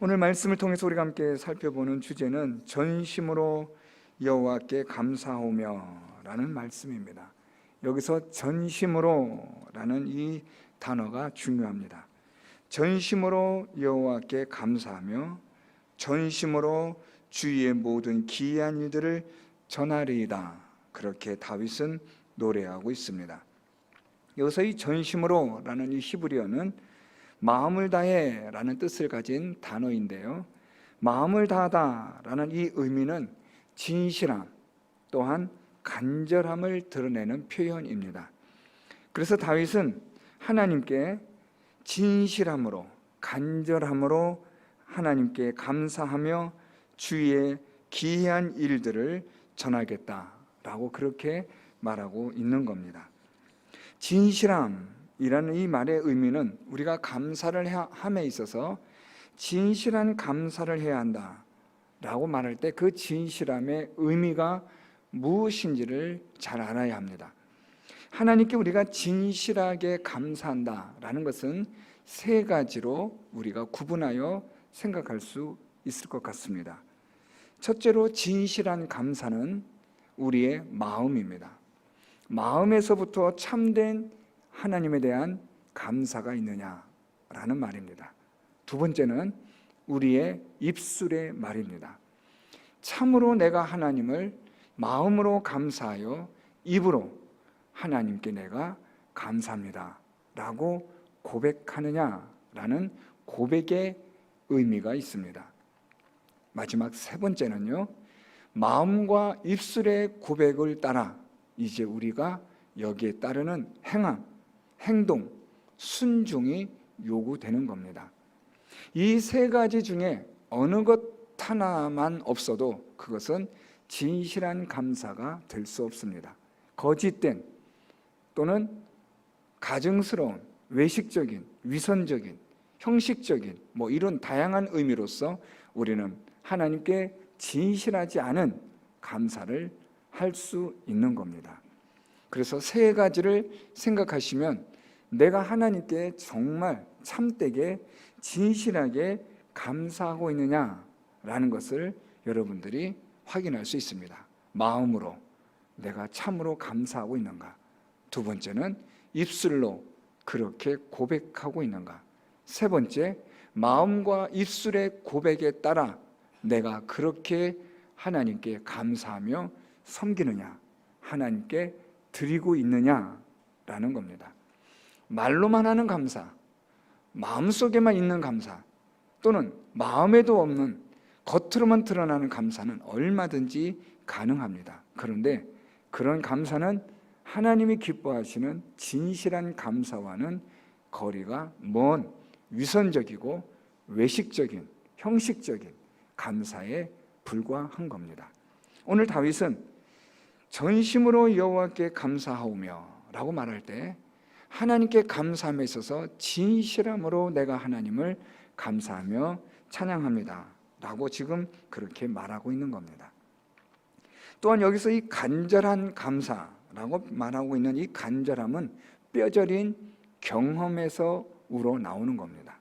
오늘 말씀을 통해서 우리가 함께 살펴보는 주제는 전심으로 여호와께 감사하며 라는 말씀입니다. 여기서 전심으로 라는 이 단어가 중요합니다. 전심으로 여호와께 감사하며 전심으로 주위의 모든 기이한 일들을 전하리이다. 그렇게 다윗은 노래하고 있습니다. 여기서 이 전심으로 라는 이 히브리어는 마음을 다해 라는 뜻을 가진 단어인데요, 마음을 다하다 라는 이 의미는 진실함 또한 간절함을 드러내는 표현입니다. 그래서 다윗은 하나님께 진실함으로 간절함으로 하나님께 감사하며 주위의 기이한 일들을 전하겠다라고 그렇게 말하고 있는 겁니다. 진실함이라는 이 말의 의미는 우리가 감사를 함에 있어서 진실한 감사를 해야 한다라고 말할 때 그 진실함의 의미가 무엇인지를 잘 알아야 합니다. 하나님께 우리가 진실하게 감사한다라는 것은 세 가지로 우리가 구분하여 생각할 수 있을 것 같습니다. 첫째로 진실한 감사는 우리의 마음입니다. 마음에서부터 참된 하나님에 대한 감사가 있느냐라는 말입니다. 두 번째는 우리의 입술의 말입니다. 참으로 내가 하나님을 마음으로 감사하여 입으로 하나님께 내가 감사합니다 라고 고백하느냐라는 고백의 의미가 있습니다. 마지막 세 번째는요, 마음과 입술의 고백을 따라 이제 우리가 여기에 따르는 행함, 행동, 순종이 요구되는 겁니다. 이 세 가지 중에 어느 것 하나만 없어도 그것은 진실한 감사가 될 수 없습니다. 거짓된 또는 가증스러운, 외식적인, 위선적인, 형식적인 이런 다양한 의미로서 우리는 하나님께 진실하지 않은 감사를 할 수 있는 겁니다. 그래서 세 가지를 생각하시면 내가 하나님께 정말 참되게 진실하게 감사하고 있느냐라는 것을 여러분들이 확인할 수 있습니다. 마음으로 내가 참으로 감사하고 있는가? 두 번째는 입술로 그렇게 고백하고 있는가? 세 번째, 마음과 입술의 고백에 따라 내가 그렇게 하나님께 감사하며 섬기느냐, 하나님께 드리고 있느냐라는 겁니다. 말로만 하는 감사, 마음속에만 있는 감사, 또는 마음에도 없는 겉으로만 드러나는 감사는 얼마든지 가능합니다. 그런데 그런 감사는 하나님이 기뻐하시는 진실한 감사와는 거리가 먼 위선적이고 외식적인, 형식적인 감사에 불과한 겁니다. 오늘 다윗은 전심으로 여호와께 감사하오며 라고 말할 때 하나님께 감사함에 있어서 진실함으로 내가 하나님을 감사하며 찬양합니다 라고 지금 그렇게 말하고 있는 겁니다. 또한 여기서 이 간절한 감사라고 말하고 있는 이 간절함은 뼈저린 경험에서 우러나오는 겁니다.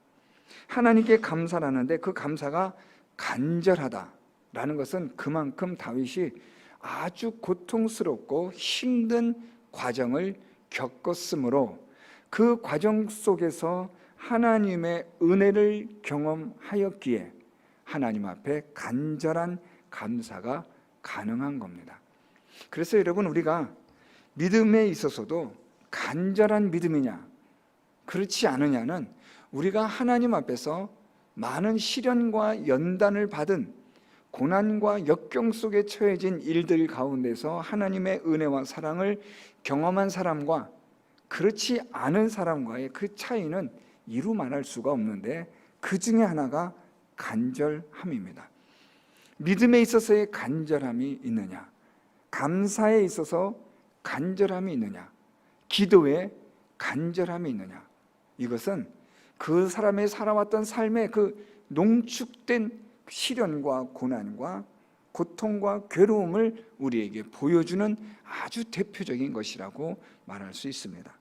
하나님께 감사를 하는데 그 감사가 간절하다라는 것은 그만큼 다윗이 아주 고통스럽고 힘든 과정을 겪었으므로 그 과정 속에서 하나님의 은혜를 경험하였기에 하나님 앞에 간절한 감사가 가능한 겁니다. 그래서 여러분, 우리가 믿음에 있어서도 간절한 믿음이냐 그렇지 않으냐는 우리가 하나님 앞에서 많은 시련과 연단을 받은 고난과 역경 속에 처해진 일들 가운데서 하나님의 은혜와 사랑을 경험한 사람과 그렇지 않은 사람과의 그 차이는 이루 말할 수가 없는데 그 중에 하나가 간절함입니다. 믿음에 있어서의 간절함이 있느냐, 감사에 있어서 간절함이 있느냐, 기도에 간절함이 있느냐, 이것은 그 사람의 살아왔던 삶의 그 농축된 시련과 고난과 고통과 괴로움을 우리에게 보여주는 아주 대표적인 것이라고 말할 수 있습니다.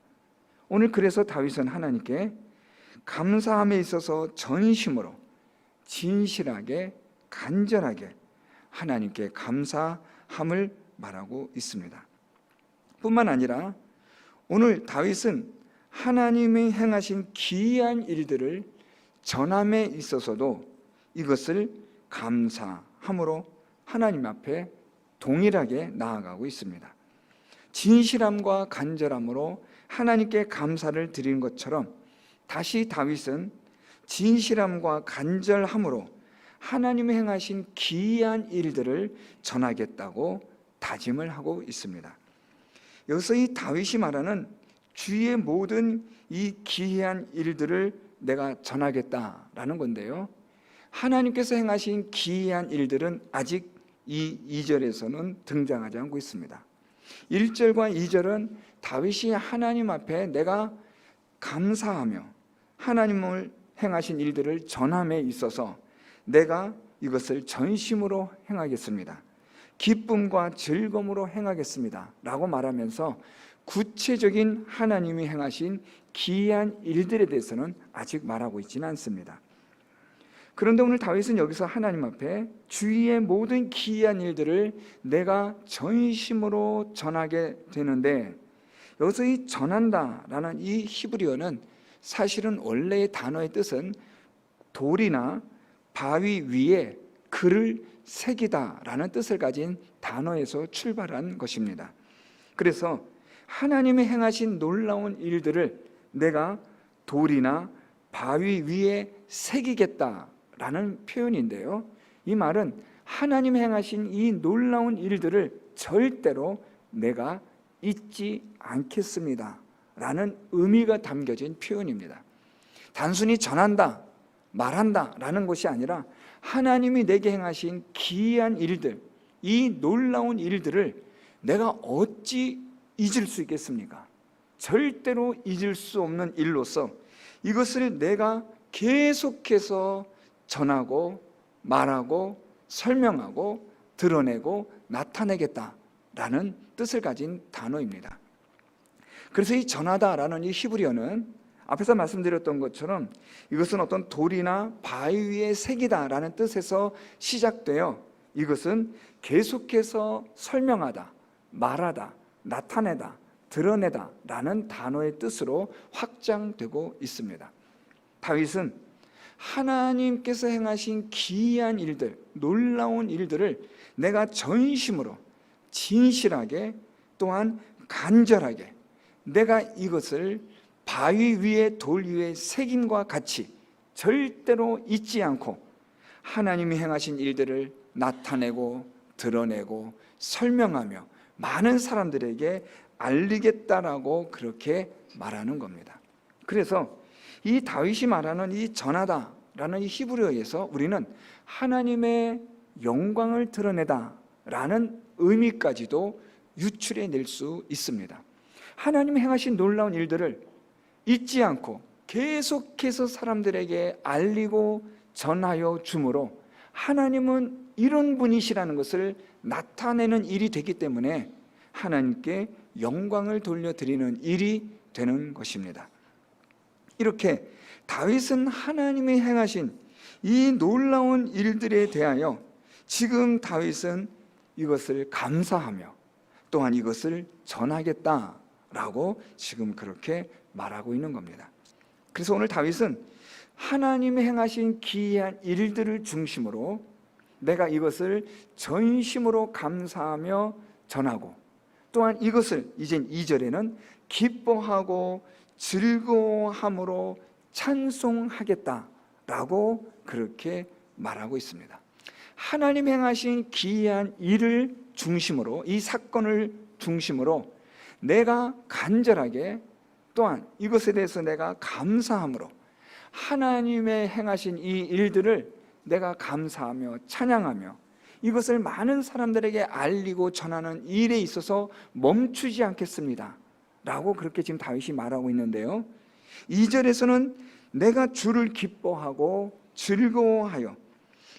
오늘 그래서 다윗은 하나님께 감사함에 있어서 전심으로 진실하게 간절하게 하나님께 감사함을 말하고 있습니다. 뿐만 아니라 오늘 다윗은 하나님이 행하신 기이한 일들을 전함에 있어서도 이것을 감사함으로 하나님 앞에 동일하게 나아가고 있습니다. 진실함과 간절함으로 하나님께 감사를 드리는 것처럼 다시 다윗은 진실함과 간절함으로 하나님이 행하신 기이한 일들을 전하겠다고 다짐을 하고 있습니다. 여기서 이 다윗이 말하는 주의 모든 이 기이한 일들을 내가 전하겠다라는 건데요, 하나님께서 행하신 기이한 일들은 아직 이 2절에서는 등장하지 않고 있습니다. 1절과 2절은 다윗이 하나님 앞에 내가 감사하며 하나님을 행하신 일들을 전함에 있어서 내가 이것을 전심으로 행하겠습니다, 기쁨과 즐거움으로 행하겠습니다 라고 말하면서 구체적인 하나님이 행하신 기이한 일들에 대해서는 아직 말하고 있지는 않습니다. 그런데 오늘 다윗은 여기서 하나님 앞에 주위의 모든 기이한 일들을 내가 전심으로 전하게 되는데, 여기서 이 전한다라는 이 히브리어는 사실은 원래의 단어의 뜻은 돌이나 바위 위에 글을 새기다라는 뜻을 가진 단어에서 출발한 것입니다. 그래서 하나님이 행하신 놀라운 일들을 내가 돌이나 바위 위에 새기겠다라는 표현인데요, 이 말은 하나님이 행하신 이 놀라운 일들을 절대로 내가 잊지 않겠습니다 라는 의미가 담겨진 표현입니다. 단순히 전한다, 말한다 라는 것이 아니라 하나님이 내게 행하신 기이한 일들, 이 놀라운 일들을 내가 어찌 잊을 수 있겠습니까? 절대로 잊을 수 없는 일로서 이것을 내가 계속해서 전하고 말하고 설명하고 드러내고 나타내겠다라는 뜻을 가진 단어입니다. 그래서 이 전하다라는 이 히브리어는 앞에서 말씀드렸던 것처럼 이것은 어떤 돌이나 바위 위에 새기다라는 뜻에서 시작되어 이것은 계속해서 설명하다, 말하다, 나타내다, 드러내다 라는 단어의 뜻으로 확장되고 있습니다. 다윗은 하나님께서 행하신 기이한 일들, 놀라운 일들을 내가 전심으로 진실하게 또한 간절하게 내가 이것을 바위 위에 돌 위에 새김과 같이 절대로 잊지 않고 하나님이 행하신 일들을 나타내고 드러내고 설명하며 많은 사람들에게 알리겠다라고 그렇게 말하는 겁니다. 그래서 이 다윗이 말하는 이 전하다라는 이 히브리어에서 우리는 하나님의 영광을 드러내다라는 의미까지도 유출해 낼 수 있습니다. 하나님이 행하신 놀라운 일들을 잊지 않고 계속해서 사람들에게 알리고 전하여 주므로 하나님은 이런 분이시라는 것을 나타내는 일이 되기 때문에 하나님께 영광을 돌려드리는 일이 되는 것입니다. 이렇게 다윗은 하나님이 행하신 이 놀라운 일들에 대하여 지금 다윗은 이것을 감사하며 또한 이것을 전하겠다라고 지금 그렇게 말하고 있는 겁니다. 그래서 오늘 다윗은 하나님이 행하신 기이한 일들을 중심으로 내가 이것을 전심으로 감사하며 전하고 또한 이것을 이젠 2절에는 기뻐하고 즐거워함으로 찬송하겠다라고 그렇게 말하고 있습니다. 하나님 행하신 기이한 일을 중심으로, 이 사건을 중심으로 내가 간절하게 또한 이것에 대해서 내가 감사함으로 하나님의 행하신 이 일들을 내가 감사하며 찬양하며 이것을 많은 사람들에게 알리고 전하는 일에 있어서 멈추지 않겠습니다 라고 그렇게 지금 다윗이 말하고 있는데요, 2절에서는 내가 주를 기뻐하고 즐거워하여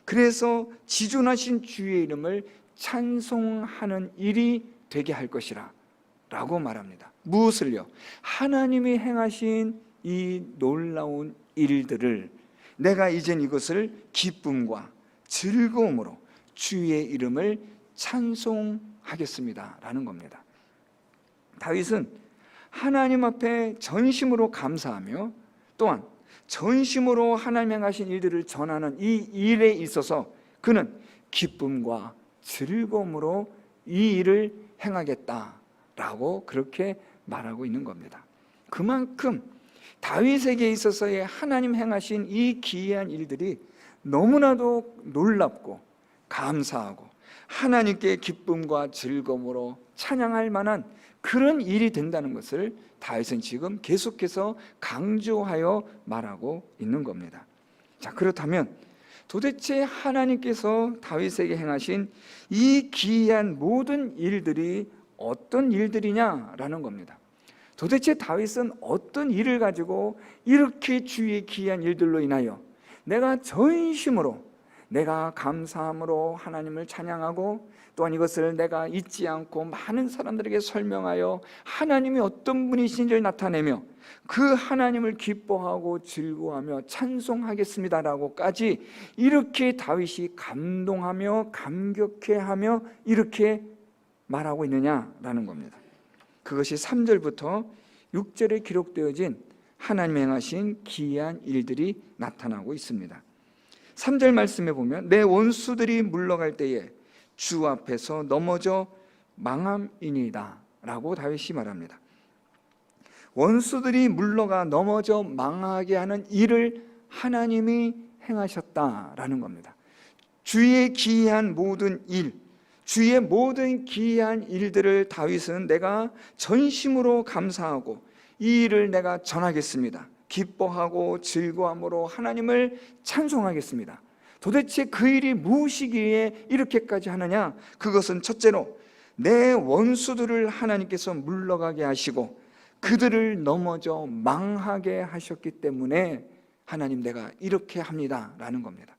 그래서 지존하신 주의 이름을 찬송하는 일이 되게 할 것이라 라고 말합니다. 무엇을요? 하나님이 행하신 이 놀라운 일들을 내가 이젠 이것을 기쁨과 즐거움으로 주의 이름을 찬송하겠습니다 라는 겁니다. 다윗은 하나님 앞에 전심으로 감사하며 또한 전심으로 하나님 행하신 일들을 전하는 이 일에 있어서 그는 기쁨과 즐거움으로 이 일을 행하겠다라고 그렇게 말하고 있는 겁니다. 그만큼 다윗에게 있어서의 하나님 행하신 이 기이한 일들이 너무나도 놀랍고 감사하고 하나님께 기쁨과 즐거움으로 찬양할 만한 그런 일이 된다는 것을 다윗은 지금 계속해서 강조하여 말하고 있는 겁니다. 자, 그렇다면 도대체 하나님께서 다윗에게 행하신 이 기이한 모든 일들이 어떤 일들이냐라는 겁니다. 도대체 다윗은 어떤 일을 가지고 이렇게 주의 기이한 일들로 인하여 내가 전심으로 내가 감사함으로 하나님을 찬양하고 또한 이것을 내가 잊지 않고 많은 사람들에게 설명하여 하나님이 어떤 분이신지를 나타내며 그 하나님을 기뻐하고 즐거워하며 찬송하겠습니다라고까지 이렇게 다윗이 감동하며 감격해하며 이렇게 말하고 있느냐라는 겁니다. 그것이 3절부터 6절에 기록되어진 하나님 행하신 기이한 일들이 나타나고 있습니다. 3절 말씀에 보면 내 원수들이 물러갈 때에 주 앞에서 넘어져 망함이니이다 라고 다윗이 말합니다. 원수들이 물러가 넘어져 망하게 하는 일을 하나님이 행하셨다라는 겁니다. 주의 기이한 모든 일, 주의 모든 기이한 일들을 다윗은 내가 전심으로 감사하고 이 일을 내가 전하겠습니다. 기뻐하고 즐거움으로 하나님을 찬송하겠습니다. 도대체 그 일이 무엇이기에 이렇게까지 하느냐? 그것은 첫째로 내 원수들을 하나님께서 물러가게 하시고 그들을 넘어져 망하게 하셨기 때문에 하나님 내가 이렇게 합니다 라는 겁니다.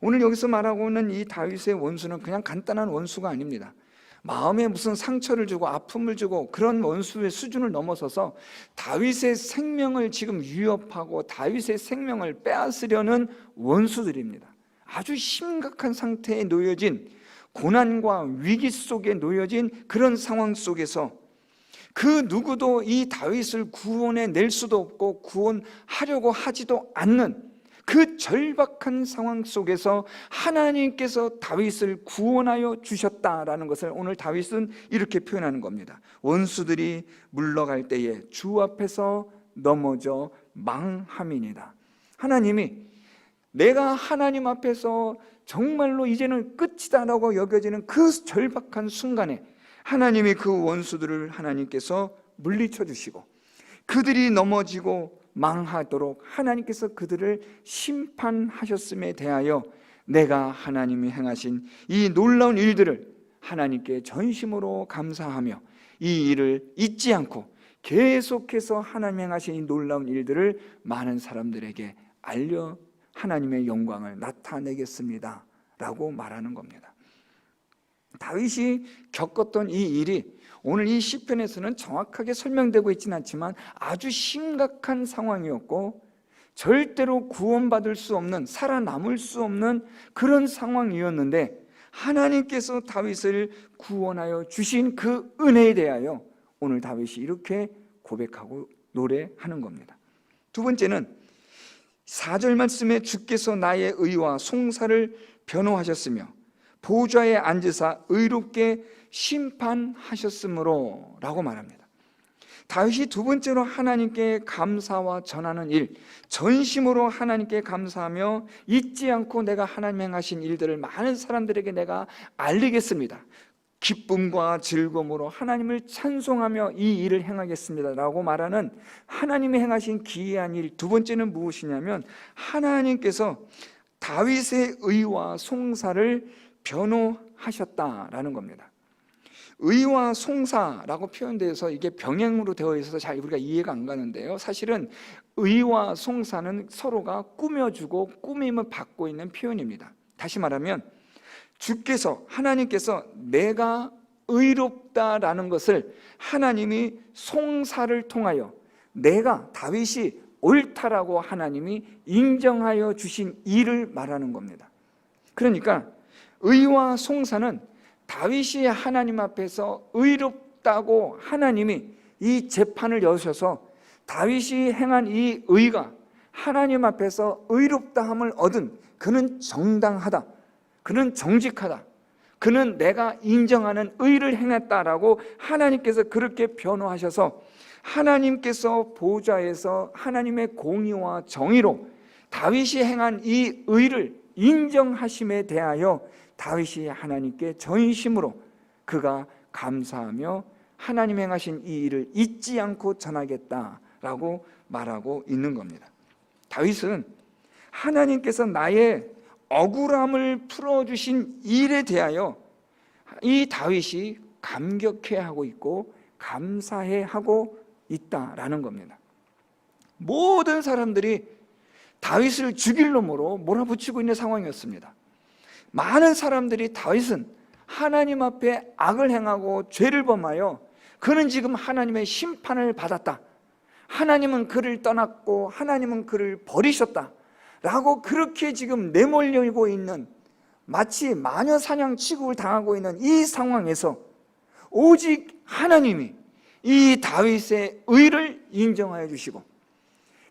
오늘 여기서 말하고 있는 이 다윗의 원수는 그냥 간단한 원수가 아닙니다. 마음에 무슨 상처를 주고 아픔을 주고 그런 원수의 수준을 넘어서서 다윗의 생명을 지금 위협하고 다윗의 생명을 빼앗으려는 원수들입니다. 아주 심각한 상태에 놓여진 고난과 위기 속에 놓여진 그런 상황 속에서 그 누구도 이 다윗을 구원해 낼 수도 없고 구원하려고 하지도 않는 그 절박한 상황 속에서 하나님께서 다윗을 구원하여 주셨다라는 것을 오늘 다윗은 이렇게 표현하는 겁니다. 원수들이 물러갈 때에 주 앞에서 넘어져 망함이니이다. 하나님이 내가 하나님 앞에서 정말로 이제는 끝이다라고 여겨지는 그 절박한 순간에 하나님이 그 원수들을 하나님께서 물리쳐 주시고 그들이 넘어지고 망하도록 하나님께서 그들을 심판하셨음에 대하여 내가 하나님이 행하신 이 놀라운 일들을 하나님께 전심으로 감사하며 이 일을 잊지 않고 계속해서 하나님 행하신 이 놀라운 일들을 많은 사람들에게 알려 하나님의 영광을 나타내겠습니다 라고 말하는 겁니다. 다윗이 겪었던 이 일이 오늘 이 시편에서는 정확하게 설명되고 있지는 않지만 아주 심각한 상황이었고 절대로 구원받을 수 없는, 살아남을 수 없는 그런 상황이었는데 하나님께서 다윗을 구원하여 주신 그 은혜에 대하여 오늘 다윗이 이렇게 고백하고 노래하는 겁니다. 두 번째는 4절 말씀에 주께서 나의 의와 송사를 변호하셨으며 보좌에 앉으사 의롭게 심판하셨으므로 라고 말합니다. 다윗이 두 번째로 하나님께 감사와 전하는 일, 전심으로 하나님께 감사하며 잊지 않고 내가 하나님 행하신 일들을 많은 사람들에게 내가 알리겠습니다. 기쁨과 즐거움으로 하나님을 찬송하며 이 일을 행하겠습니다 라고 말하는 하나님이 행하신 기이한 일, 두 번째는 무엇이냐면 하나님께서 다윗의 의와 송사를 변호하셨다라는 겁니다. 의와 송사라고 표현되어서 이게 병행으로 되어 있어서 잘 우리가 이해가 안 가는데요, 사실은 의와 송사는 서로가 꾸며주고 꾸밈을 받고 있는 표현입니다. 다시 말하면 주께서, 하나님께서 내가 의롭다라는 것을 하나님이 송사를 통하여 내가, 다윗이 옳다라고 하나님이 인정하여 주신 일을 말하는 겁니다. 그러니까 의와 송사는 다윗이 하나님 앞에서 의롭다고 하나님이 이 재판을 여셔서 다윗이 행한 이 의가 하나님 앞에서 의롭다함을 얻은, 그는 정당하다, 그는 정직하다, 그는 내가 인정하는 의를 행했다라고 하나님께서 그렇게 변호하셔서 하나님께서 보좌에서 하나님의 공의와 정의로 다윗이 행한 이 의를 인정하심에 대하여 다윗이 하나님께 전심으로 그가 감사하며 하나님 행하신 이 일을 잊지 않고 전하겠다라고 말하고 있는 겁니다. 다윗은 하나님께서 나의 억울함을 풀어주신 일에 대하여 이 다윗이 감격해하고 있고 감사해하고 있다라는 겁니다. 모든 사람들이 다윗을 죽일 놈으로 몰아붙이고 있는 상황이었습니다. 많은 사람들이 다윗은 하나님 앞에 악을 행하고 죄를 범하여 그는 지금 하나님의 심판을 받았다, 하나님은 그를 떠났고 하나님은 그를 버리셨다 라고 그렇게 지금 내몰리고 있는, 마치 마녀 사냥 취급을 당하고 있는 이 상황에서 오직 하나님이 이 다윗의 의를 인정하여 주시고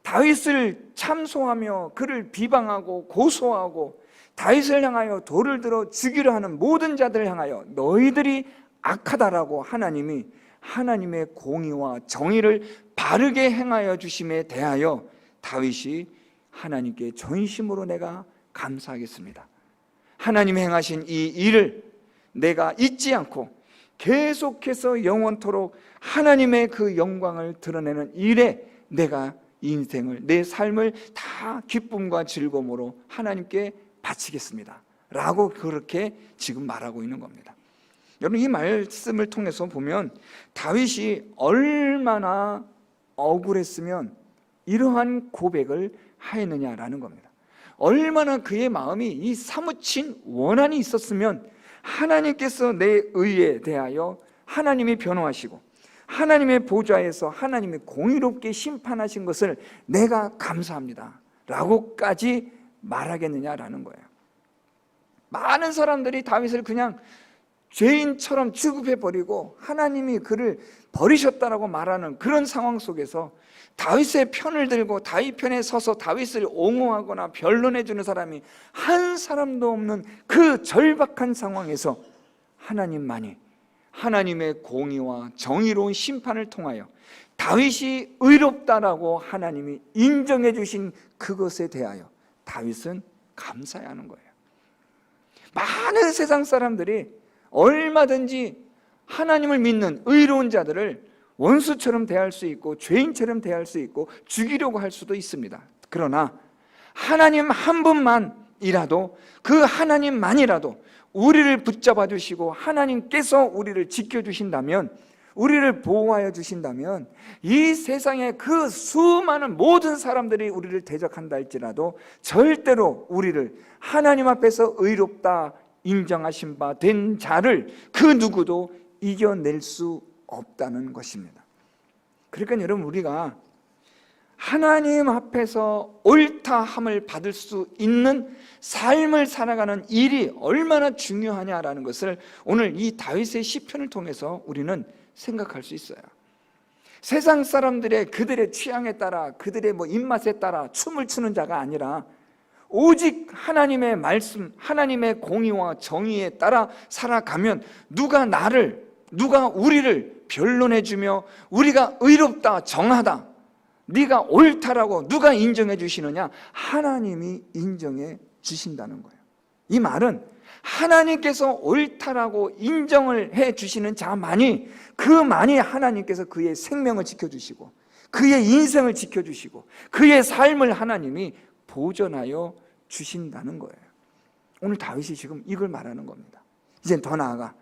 다윗을 참소하며 그를 비방하고 고소하고 다윗을 향하여 돌을 들어 죽이려 하는 모든 자들을 향하여 너희들이 악하다라고 하나님이 하나님의 공의와 정의를 바르게 행하여 주심에 대하여 다윗이 하나님께 전심으로 내가 감사하겠습니다, 하나님이 행하신 이 일을 내가 잊지 않고 계속해서 영원토록 하나님의 그 영광을 드러내는 일에 내가 인생을, 내 삶을 다 기쁨과 즐거움으로 하나님께 바치겠습니다 라고 그렇게 지금 말하고 있는 겁니다. 여러분, 이 말씀을 통해서 보면 다윗이 얼마나 억울했으면 이러한 고백을 하였느냐라는 겁니다. 얼마나 그의 마음이 이 사무친 원한이 있었으면 하나님께서 내 의에 대하여 하나님이 변호하시고 하나님의 보좌에서 하나님이 공의롭게 심판하신 것을 내가 감사합니다 라고까지 말하겠느냐라는 거예요. 많은 사람들이 다윗을 그냥 죄인처럼 취급해버리고 하나님이 그를 버리셨다라고 말하는 그런 상황 속에서 다윗의 편을 들고 다윗 편에 서서 다윗을 옹호하거나 변론해주는 사람이 한 사람도 없는 그 절박한 상황에서 하나님만이 하나님의 공의와 정의로운 심판을 통하여 다윗이 의롭다라고 하나님이 인정해 주신 그것에 대하여 다윗은 감사해야 하는 거예요. 많은 세상 사람들이 얼마든지 하나님을 믿는 의로운 자들을 원수처럼 대할 수 있고 죄인처럼 대할 수 있고 죽이려고 할 수도 있습니다. 그러나 하나님 한 분만이라도, 그 하나님만이라도 우리를 붙잡아 주시고 하나님께서 우리를 지켜주신다면, 우리를 보호하여 주신다면 이 세상의 그 수많은 모든 사람들이 우리를 대적한다 할지라도 절대로 우리를 하나님 앞에서 의롭다 인정하신 바 된 자를 그 누구도 이겨낼 수 없다는 것입니다. 그러니까 여러분, 우리가 하나님 앞에서 옳다함을 받을 수 있는 삶을 살아가는 일이 얼마나 중요하냐라는 것을 오늘 이 다윗의 시편을 통해서 우리는 생각할 수 있어요. 세상 사람들의 그들의 취향에 따라, 그들의 입맛에 따라 춤을 추는 자가 아니라 오직 하나님의 말씀, 하나님의 공의와 정의에 따라 살아가면 누가 우리를 변론해주며 우리가 의롭다, 정하다, 네가 옳다라고 누가 인정해 주시느냐? 하나님이 인정해 주신다는 거예요. 이 말은 하나님께서 옳다라고 인정을 해 주시는 자만이, 그만이 하나님께서 그의 생명을 지켜주시고 그의 인생을 지켜주시고 그의 삶을 하나님이 보존하여 주신다는 거예요. 오늘 다윗이 지금 이걸 말하는 겁니다. 이제 더 나아가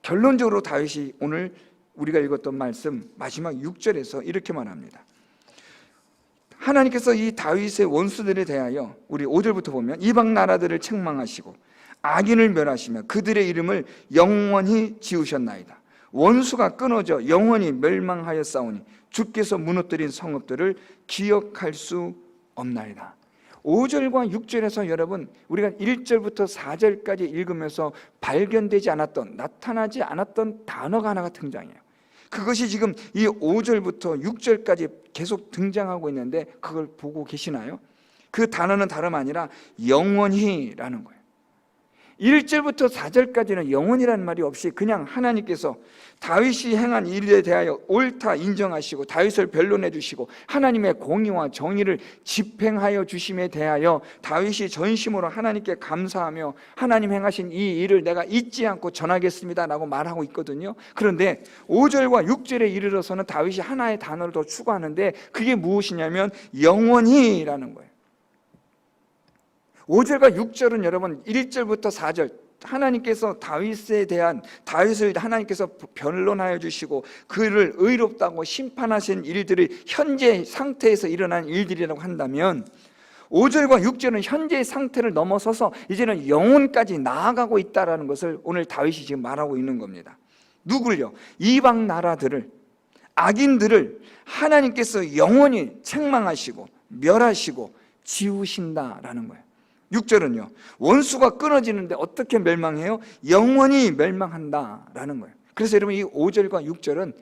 결론적으로 다윗이 오늘 우리가 읽었던 말씀 마지막 6절에서 이렇게 말합니다. 하나님께서 이 다윗의 원수들에 대하여, 우리 5절부터 보면, 이방 나라들을 책망하시고 악인을 멸하시며 그들의 이름을 영원히 지우셨나이다. 원수가 끊어져 영원히 멸망하였사오니 주께서 무너뜨린 성읍들을 기억할 수 없나이다. 5절과 6절에서 여러분 우리가 1절부터 4절까지 읽으면서 발견되지 않았던, 나타나지 않았던 단어가 하나가 등장해요. 그것이 지금 이 5절부터 6절까지 계속 등장하고 있는데 그걸 보고 계시나요? 그 단어는 다름 아니라 영원히라는 거예요. 1절부터 4절까지는 영원이라는 말이 없이 그냥 하나님께서 다윗이 행한 일에 대하여 옳다 인정하시고 다윗을 변론해 주시고 하나님의 공의와 정의를 집행하여 주심에 대하여 다윗이 전심으로 하나님께 감사하며 하나님 행하신 이 일을 내가 잊지 않고 전하겠습니다 라고 말하고 있거든요. 그런데 5절과 6절에 이르러서는 다윗이 하나의 단어를 더 추가하는데 그게 무엇이냐면 영원히라는 거예요. 5절과 6절은 여러분 1절부터 4절 하나님께서 다윗을 하나님께서 변론하여 주시고 그를 의롭다고 심판하신 일들이 현재 상태에서 일어난 일들이라고 한다면 5절과 6절은 현재의 상태를 넘어서서 이제는 영혼까지 나아가고 있다는 것을 오늘 다윗이 지금 말하고 있는 겁니다. 누굴요? 이방 나라들을, 악인들을 하나님께서 영원히 책망하시고 멸하시고 지우신다라는 거예요. 6절은요, 원수가 끊어지는데 어떻게 멸망해요? 영원히 멸망한다라는 거예요. 그래서 여러분 이 5절과 6절은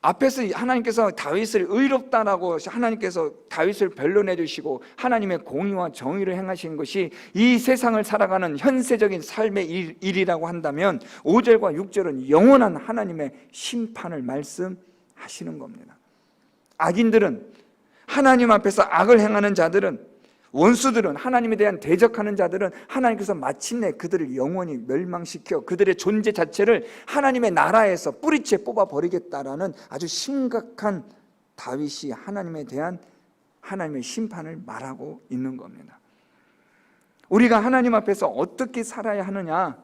앞에서 하나님께서 다윗을 의롭다라고 하나님께서 다윗을 변론해 주시고 하나님의 공의와 정의를 행하신 것이 이 세상을 살아가는 현세적인 삶의 일이라고 한다면 5절과 6절은 영원한 하나님의 심판을 말씀하시는 겁니다. 악인들은, 하나님 앞에서 악을 행하는 자들은, 원수들은, 하나님에 대한 대적하는 자들은 하나님께서 마침내 그들을 영원히 멸망시켜 그들의 존재 자체를 하나님의 나라에서 뿌리째 뽑아버리겠다라는 아주 심각한 다윗이 하나님에 대한 하나님의 심판을 말하고 있는 겁니다. 우리가 하나님 앞에서 어떻게 살아야 하느냐?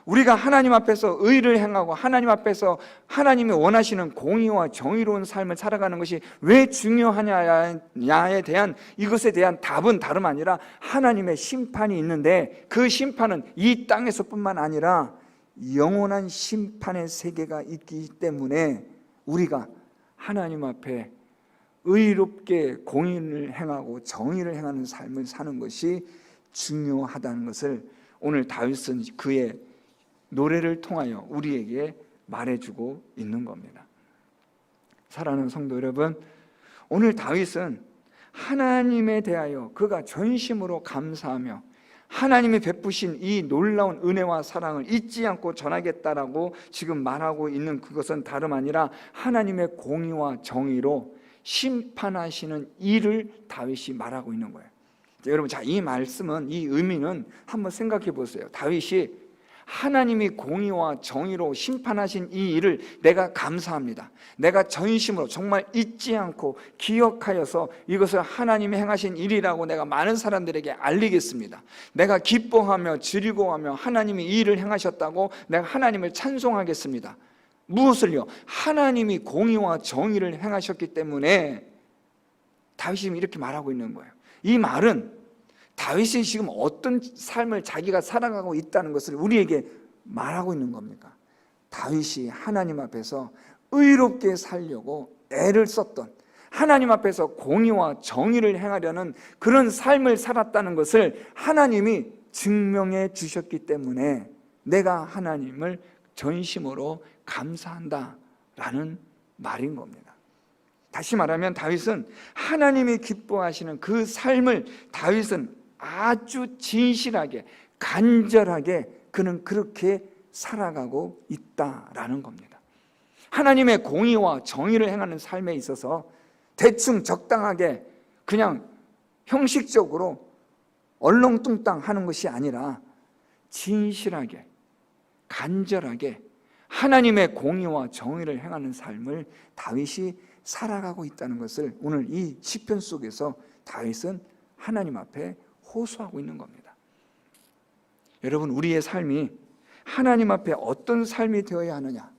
우리가 하나님 앞에서 의를 행하고 하나님 앞에서 하나님이 원하시는 공의와 정의로운 삶을 살아가는 것이 왜 중요하냐에 대한 이것에 대한 답은 다름 아니라 하나님의 심판이 있는데 그 심판은 이 땅에서뿐만 아니라 영원한 심판의 세계가 있기 때문에 우리가 하나님 앞에 의롭게 공의를 행하고 정의를 행하는 삶을 사는 것이 중요하다는 것을 오늘 다윗은 그의 노래를 통하여 우리에게 말해주고 있는 겁니다. 사랑하는 성도 여러분, 오늘 다윗은 하나님에 대하여 그가 전심으로 감사하며 하나님이 베푸신 이 놀라운 은혜와 사랑을 잊지 않고 전하겠다라고 지금 말하고 있는 그것은 다름 아니라 하나님의 공의와 정의로 심판하시는 일을 다윗이 말하고 있는 거예요. 여러분, 이 말씀은, 이 의미는 한번 생각해 보세요. 다윗이 하나님이 공의와 정의로 심판하신 이 일을 내가 감사합니다. 내가 전심으로 정말 잊지 않고 기억하여서 이것을 하나님이 행하신 일이라고 내가 많은 사람들에게 알리겠습니다. 내가 기뻐하며 즐거워하며 하나님이 이 일을 행하셨다고 내가 하나님을 찬송하겠습니다. 무엇을요? 하나님이 공의와 정의를 행하셨기 때문에 다윗이 이렇게 말하고 있는 거예요. 이 말은 다윗이 지금 어떤 삶을 자기가 살아가고 있다는 것을 우리에게 말하고 있는 겁니까? 다윗이 하나님 앞에서 의롭게 살려고 애를 썼던, 하나님 앞에서 공의와 정의를 행하려는 그런 삶을 살았다는 것을 하나님이 증명해 주셨기 때문에 내가 하나님을 전심으로 감사한다라는 말인 겁니다. 다시 말하면 다윗은 하나님이 기뻐하시는 그 삶을 다윗은 아주 진실하게, 간절하게 그는 그렇게 살아가고 있다라는 겁니다. 하나님의 공의와 정의를 행하는 삶에 있어서 대충 적당하게 그냥 형식적으로 얼렁뚱땅 하는 것이 아니라 진실하게, 간절하게 하나님의 공의와 정의를 행하는 삶을 다윗이 살아가고 있다는 것을 오늘 이 시편 속에서 다윗은 하나님 앞에 호소하고 있는 겁니다. 여러분, 우리의 삶이 하나님 앞에 어떤 삶이 되어야 하느냐?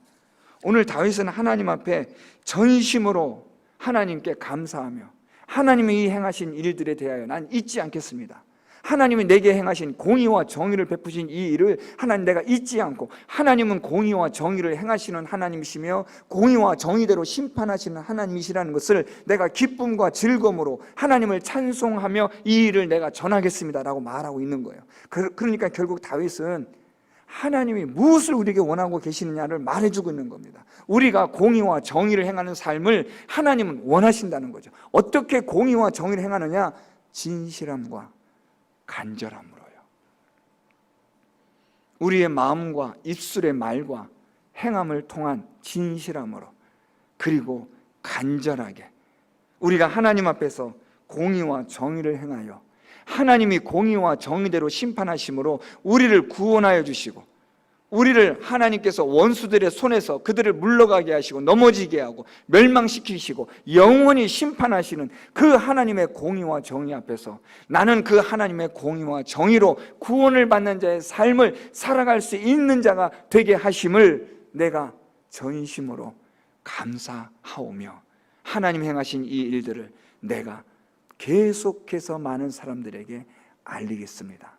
오늘 다윗은 하나님 앞에 전심으로 하나님께 감사하며 하나님이 행하신 일들에 대하여 난 잊지 않겠습니다. 하나님이 내게 행하신 공의와 정의를 베푸신 이 일을 하나님 내가 잊지 않고, 하나님은 공의와 정의를 행하시는 하나님이시며 공의와 정의대로 심판하시는 하나님이시라는 것을 내가 기쁨과 즐거움으로 하나님을 찬송하며 이 일을 내가 전하겠습니다라고 말하고 있는 거예요. 그러니까 결국 다윗은 하나님이 무엇을 우리에게 원하고 계시느냐를 말해주고 있는 겁니다. 우리가 공의와 정의를 행하는 삶을 하나님은 원하신다는 거죠. 어떻게 공의와 정의를 행하느냐? 진실함과 간절함으로요. 우리의 마음과 입술의 말과 행함을 통한 진실함으로, 그리고 간절하게 우리가 하나님 앞에서 공의와 정의를 행하여 하나님이 공의와 정의대로 심판하심으로 우리를 구원하여 주시고, 우리를 하나님께서 원수들의 손에서 그들을 물러가게 하시고 넘어지게 하고 멸망시키시고 영원히 심판하시는 그 하나님의 공의와 정의 앞에서 나는 그 하나님의 공의와 정의로 구원을 받는 자의 삶을 살아갈 수 있는 자가 되게 하심을 내가 전심으로 감사하오며, 하나님 행하신 이 일들을 내가 계속해서 많은 사람들에게 알리겠습니다.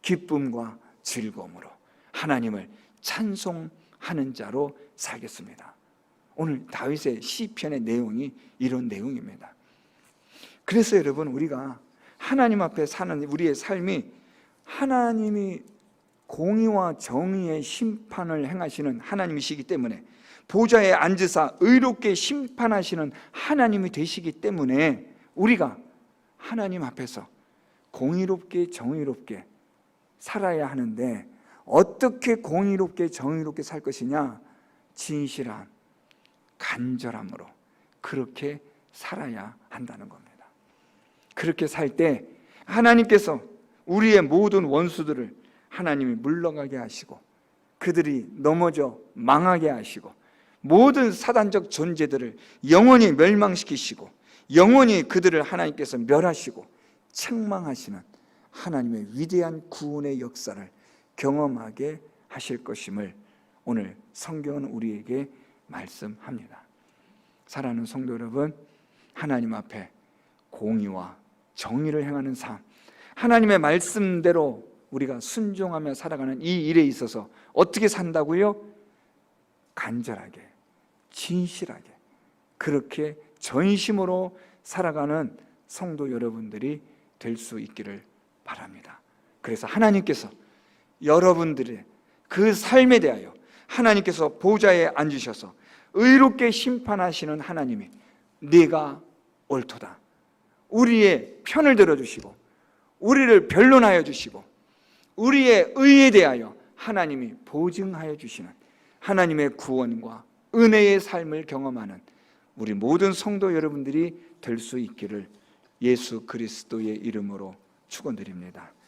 기쁨과 즐거움으로 하나님을 찬송하는 자로 살겠습니다. 오늘 다윗의 시편의 내용이 이런 내용입니다. 그래서 여러분, 우리가 하나님 앞에 사는 우리의 삶이 하나님이 공의와 정의의 심판을 행하시는 하나님이시기 때문에, 보좌에 앉으사 의롭게 심판하시는 하나님이 되시기 때문에 우리가 하나님 앞에서 공의롭게 정의롭게 살아야 하는데, 어떻게 공의롭게 정의롭게 살 것이냐? 진실함, 간절함으로 그렇게 살아야 한다는 겁니다. 그렇게 살 때 하나님께서 우리의 모든 원수들을 하나님이 물러가게 하시고, 그들이 넘어져 망하게 하시고, 모든 사단적 존재들을 영원히 멸망시키시고 영원히 그들을 하나님께서 멸하시고 책망하시는 하나님의 위대한 구원의 역사를 경험하게 하실 것임을 오늘 성경은 우리에게 말씀합니다. 사랑하는 성도 여러분, 하나님 앞에 공의와 정의를 행하는 삶, 하나님의 말씀대로 우리가 순종하며 살아가는 이 일에 있어서 어떻게 산다고요? 간절하게, 진실하게, 그렇게 전심으로 살아가는 성도 여러분들이 될 수 있기를 바랍니다. 그래서 하나님께서 여러분들의 그 삶에 대하여 하나님께서 보좌에 앉으셔서 의롭게 심판하시는 하나님이 네가 옳도다, 우리의 편을 들어주시고 우리를 변론하여 주시고 우리의 의에 대하여 하나님이 보증하여 주시는 하나님의 구원과 은혜의 삶을 경험하는 우리 모든 성도 여러분들이 될 수 있기를 예수 그리스도의 이름으로 축원드립니다.